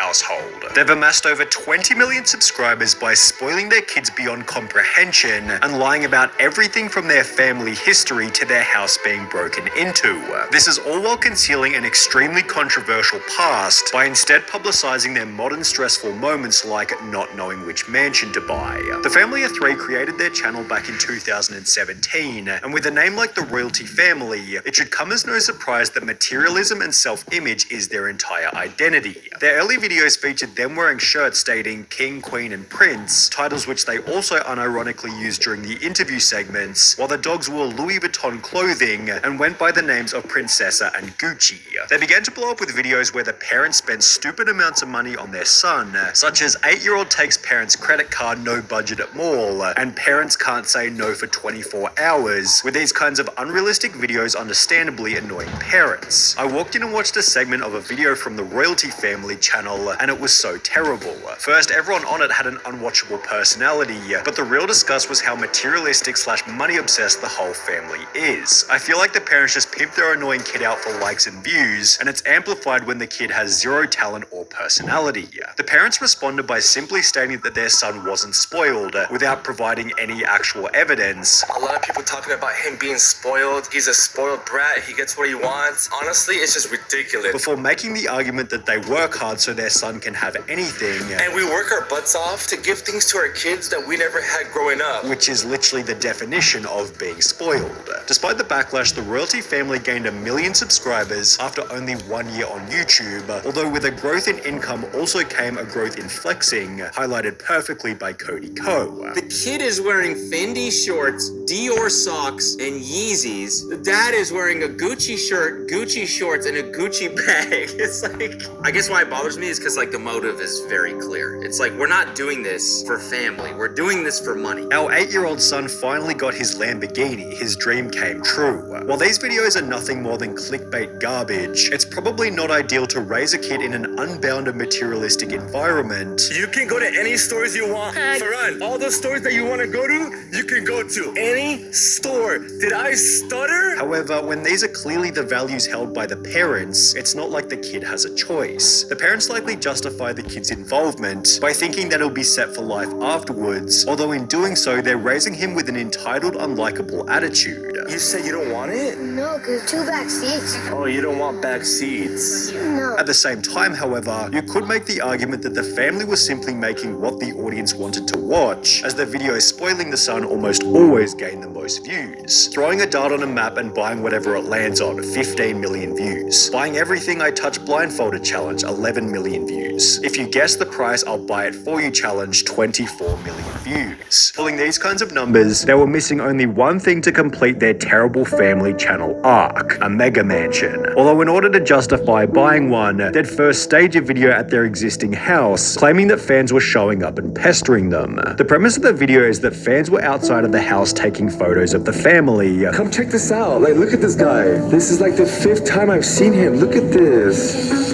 household. They've amassed over 20 million subscribers by spoiling their kids beyond comprehension and lying about everything from their family history to their house being broken into. This is all while concealing an extremely controversial past by instead publicizing their modern stressful moments like not knowing which mansion to buy. The family of three created their channel back in 2017, and with a name like the Royalty Family, it should come as no surprise that materialism and self-image is their entire identity. Their early videos featured them wearing shirts stating King, Queen and Prince, titles which they also unironically used during the interview segments, while the dogs wore Louis Vuitton clothing and went by the names of Princessa and Gucci. They began to blow up with videos where the parents spent stupid amounts of money on their son, such as 8-year-old takes parents' credit card no budget at mall, and parents can't say no for 24 hours, with these kinds of unrealistic videos understandably annoying parents. I walked in and watched a segment of a video from the Royalty Family channel, and it was so terrible. First, everyone on it had an unwatchable personality, but the real disgust was how materialistic / money obsessed the whole family is. I feel like the parents just pimp their annoying kid out for likes and views, and it's amplified when the kid has zero talent or personality. The parents responded by simply stating that their son wasn't spoiled, without providing any actual evidence. A lot of people talking about him being spoiled. He's a spoiled brat. He gets what he wants. Honestly, it's just ridiculous. Before making the argument that they work hard so their son can have anything. And we work our butts off to give things to our kids that we never had growing up. Which is literally the definition of being spoiled. Despite the backlash, the Royalty Family gained 1 million subscribers after only 1 year on YouTube, although with a growth in income also came a growth in flexing, highlighted perfectly by Cody Ko. The kid is wearing Fendi shorts, Dior socks, and Yeezys. The dad is wearing a Gucci shirt, Gucci shorts, and a Gucci bag. It's like, I guess why it bothers me is because like the motive is very clear. It's like, we're not doing this for family. We're doing this for money. Our 8-year-old son finally got his Lamborghini. His dream came true. While these videos are nothing more than clickbait garbage, it's probably not ideal to raise a kid in an unbounded materialistic environment. You can go to any stores you want. Farhan, all those stores that you want to go to, you can go to any store. Did I stutter? However, when these are clearly the values held by the parents, it's not like the kid has a choice. The parents likely justify the kid's involvement by thinking that he'll be set for life afterwards, although in doing so, they're raising him with an entitled, unlikable attitude. You said you don't want it? No, because 2 back seats. Oh, you don't want back seats. No. At the same time, however, you could make the argument that the family was simply making what the audience wanted to watch, as the videos spoiling the son almost always gain the most views. Throwing a dart on a map and buying whatever it lands on, 15 million views. Buying everything I touch blindfolded challenge, 11 million views. If you guess the price, I'll buy it for you challenge, 24 million views. Pulling these kinds of numbers, they were missing only one thing to complete their terrible family channel arc, a mega mansion. Although in order to justify buying one, they'd first stage a video at their existing house, claiming that fans were showing up and pestering them. The premise of the video is that fans were outside of the house taking photos of the family. Come check this out. Like, look at this guy. This is like the 5th time I've seen him. Look at this.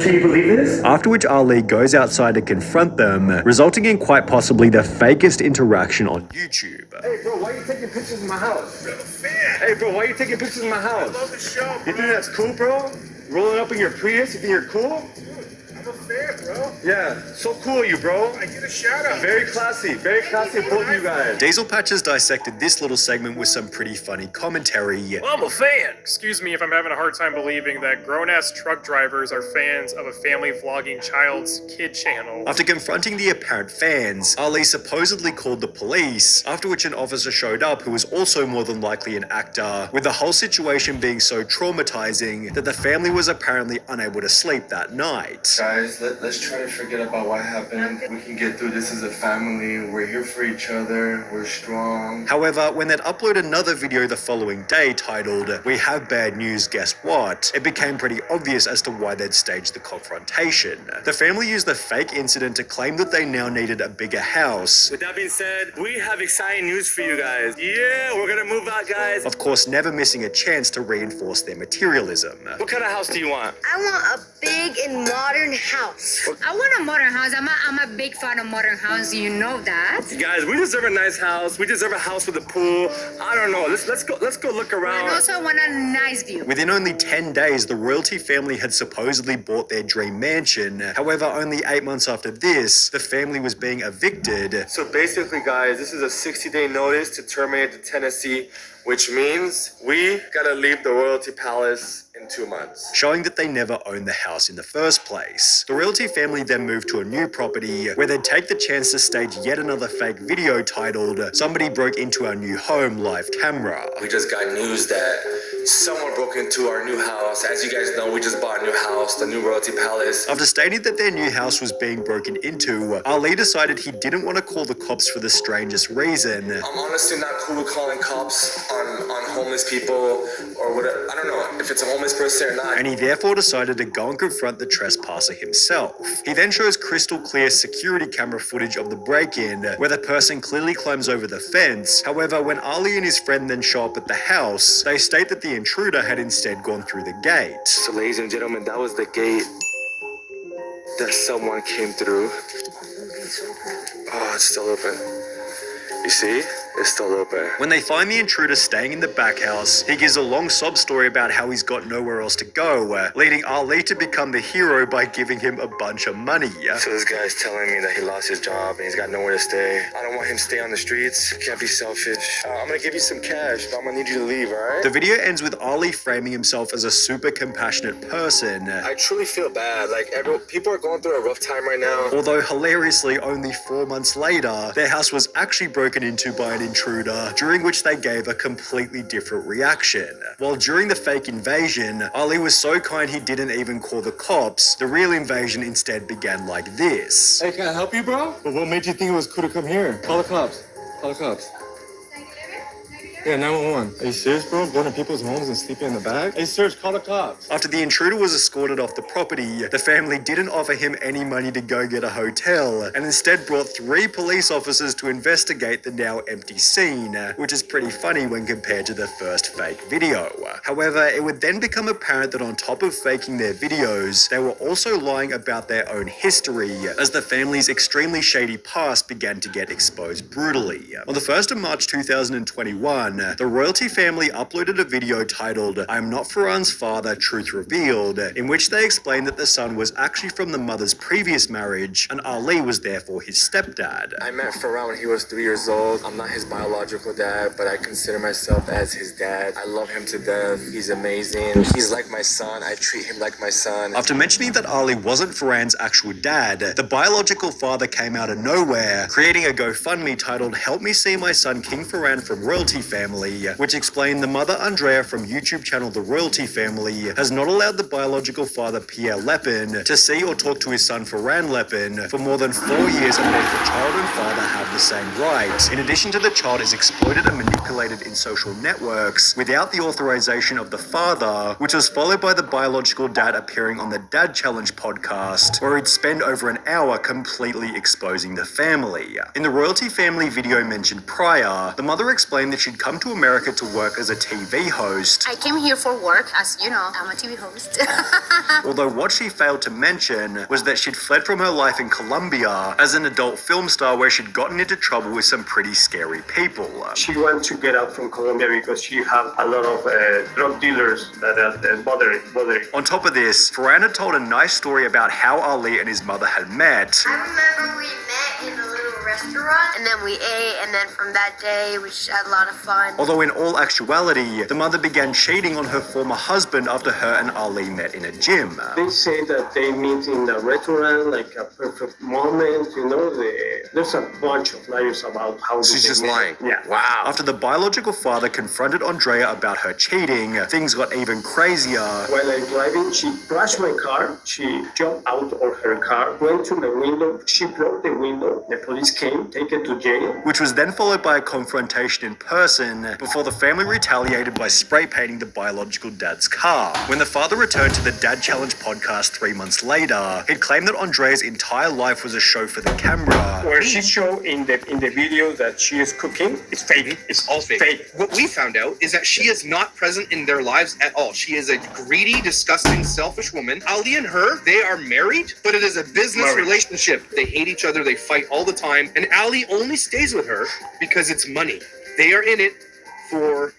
Can you believe this? After which Ali goes outside to confront them, resulting in quite possibly the fakest interaction on YouTube. Hey, bro, why are you taking pictures of my house? I'm a fan. Hey, bro, why are you taking pictures of my house? I love the show, bro. You think that's cool, bro? Rolling up in your Prius, you think you're cool? I'm a fan, bro. Yeah, so cool of you, bro. I get a shout out. Very classy of both you guys. Diesel Patches dissected this little segment with some pretty funny commentary. I'm a fan. Excuse me if I'm having a hard time believing that grown-ass truck drivers are fans of a family vlogging child's kid channel. After confronting the apparent fans, Ali supposedly called the police, after which an officer showed up who was also more than likely an actor, with the whole situation being so traumatizing that the family was apparently unable to sleep that night. Guys, let's try to forget about what happened. We can get through this as a family. We're here for each other. We're strong. However, when they'd upload another video the following day titled, "We have bad news, guess what?" it became pretty obvious as to why they'd staged the confrontation. The family used the fake incident to claim that they now needed a bigger house. With that being said, we have exciting news for you guys. Yeah, we're gonna move out, guys. Of course, never missing a chance to reinforce their materialism. What kind of house do you want? I want a big and modern house. I want a modern house. I'm a big fan of modern house. You know that. Guys, we deserve a nice house. We deserve a house with a pool. I don't know. Let's go look around. And also I want a nice view. Within only 10 days, the royalty family had supposedly bought their dream mansion. However, only 8 months after this, the family was being evicted. So basically, guys, this is a 60-day notice to terminate the tenancy, which means we gotta leave the royalty palace in 2 months. Showing that they never owned the house in the first place. The royalty family then moved to a new property where they'd take the chance to stage yet another fake video titled "Somebody Broke Into Our New Home Live Camera." We just got news that someone broke into our new house. As you guys know, we just bought a new house, the new royalty palace. After stating that their new house was being broken into, Ali decided he didn't want to call the cops for the strangest reason. I'm honestly not cool with calling cops on homeless people or whatever. I don't know if it's a homeless person or not. And he therefore decided to go and confront the trespasser himself. He then shows crystal clear security camera footage of the break-in, where the person clearly climbs over the fence. However, when Ali and his friend then show up at the house, they state that the intruder had instead gone through the gate. So ladies and gentlemen, that was the gate that someone came through. Oh, it's still open. You see? It's still open. When they find the intruder staying in the back house, he gives a long sob story about how he's got nowhere else to go, leading Ali to become the hero by giving him a bunch of money. So this guy's telling me that he lost his job and he's got nowhere to stay. I don't want him to stay on the streets. Can't be selfish. I'm gonna give you some cash, but I'm gonna need you to leave, alright? The video ends with Ali framing himself as a super compassionate person. I truly feel bad. Like, people are going through a rough time right now. Although hilariously, only 4 months later, their house was actually broken into by an intruder, during which they gave a completely different reaction. While during the fake invasion, Ali was so kind he didn't even call the cops, the real invasion instead began like this. Hey, can I help you, bro? But what made you think it was cool to come here? Call the cops. Call the cops. Yeah, 911. Are you serious, bro? Going to people's homes and sleeping in the back? Hey, Serge, call the cops. After the intruder was escorted off the property, the family didn't offer him any money to go get a hotel, and instead brought 3 police officers to investigate the now empty scene, which is pretty funny when compared to the first fake video. However, it would then become apparent that on top of faking their videos, they were also lying about their own history, as the family's extremely shady past began to get exposed brutally. On the 1st of March 2021, the royalty family uploaded a video titled "I'm Not Farhan's Father, Truth Revealed," in which they explained that the son was actually from the mother's previous marriage, and Ali was therefore his stepdad. I met Farhan when he was 3 years old. I'm not his biological dad, but I consider myself as his dad. I love him to death. He's amazing. He's like my son. I treat him like my son. After mentioning that Ali wasn't Farhan's actual dad, the biological father came out of nowhere, creating a GoFundMe titled "Help Me See My Son King Farhan from Royalty Family," which explained the mother Andrea from YouTube channel The Royalty Family has not allowed the biological father Pierre Lepin to see or talk to his son Farhan Lepin for more than 4 years, and both the child and father have the same rights. In addition to the child is exploited and manipulated in social networks without the authorization of the father, which was followed by the biological dad appearing on the Dad Challenge podcast, where he'd spend over an hour completely exposing the family. In the Royalty Family video mentioned prior, the mother explained that she'd come to America to work as a TV host. I came here for work, as you know, I'm a TV host. Although what she failed to mention was that she'd fled from her life in Colombia as an adult film star, where she'd gotten into trouble with some pretty scary people. She went to get out from Colombia because she had a lot of drug dealers that are bothering. On top of this, Farhan had told a nice story about how Ali and his mother had met. I remember we met in a little restaurant, and then we ate, and then from that day we just had a lot of fun. Although in all actuality, the mother began cheating on her former husband after her and Ali met in a gym. They say that they meet in a restaurant, like a perfect moment, you know. There's a bunch of liars about how She's they just met. lying. Yeah. Wow. After the biological father confronted Andrea about her cheating, things got even crazier. While I'm driving, she crashed my car. She jumped out of her car, went to my window. She broke the window. The police came him, take it to jail. which was then followed by a confrontation in person before the family retaliated by spray painting the biological dad's car. When the father returned to the Dad Challenge podcast 3 months later, he'd claimed that Andrea's entire life was a show for the camera. Where she showed in the video that she is cooking, it's fake. It's all fake. What we found out is that she is not present in their lives at all. She is a greedy, disgusting, selfish woman. Ali and her, they are married, but it is a business relationship. They hate each other, they fight all the time, and Ali only stays with her because it's money. They are in it for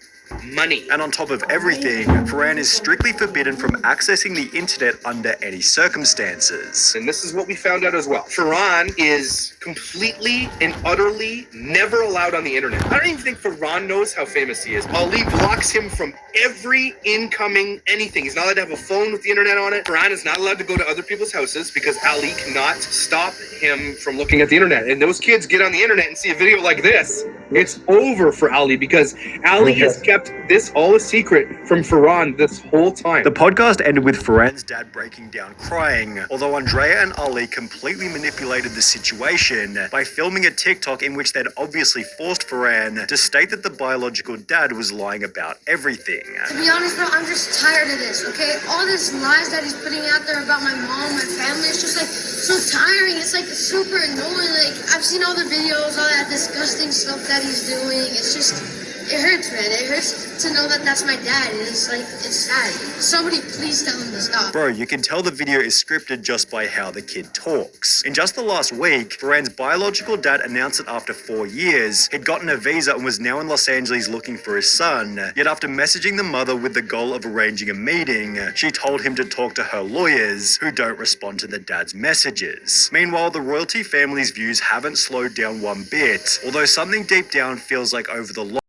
money. And on top of everything, Ferran is strictly forbidden from accessing the internet under any circumstances. And this is what we found out as well. Ferran is completely and utterly never allowed on the internet. I don't even think Ferran knows how famous he is. Ali blocks him from every incoming anything. He's not allowed to have a phone with the internet on it. Ferran is not allowed to go to other people's houses because Ali cannot stop him from looking at the internet. And those kids get on the internet and see a video like this, it's over for Ali because Ali has kept this all a secret from Ferran this whole time. The podcast ended with Ferran's dad breaking down crying, although Andrea and Ali completely manipulated the situation by filming a TikTok in which they'd obviously forced Ferran to state that the biological dad was lying about everything. To be honest, bro, I'm just tired of this, okay? All this lies that he's putting out there about my mom, my family, it's just like so tiring. It's like super annoying. Like, I've seen all the videos, all that disgusting stuff that he's doing. It's just, it hurts, man. It hurts to know that that's my dad. And it's like, it's sad. Somebody please tell him to stop. Bro, you can tell the video is scripted just by how the kid talks. In just the last week, Ferran's biological dad announced that after 4 years, he'd gotten a visa and was now in Los Angeles looking for his son. Yet after messaging the mother with the goal of arranging a meeting, she told him to talk to her lawyers, who don't respond to the dad's messages. Meanwhile, the royalty family's views haven't slowed down one bit, although something deep down feels like over the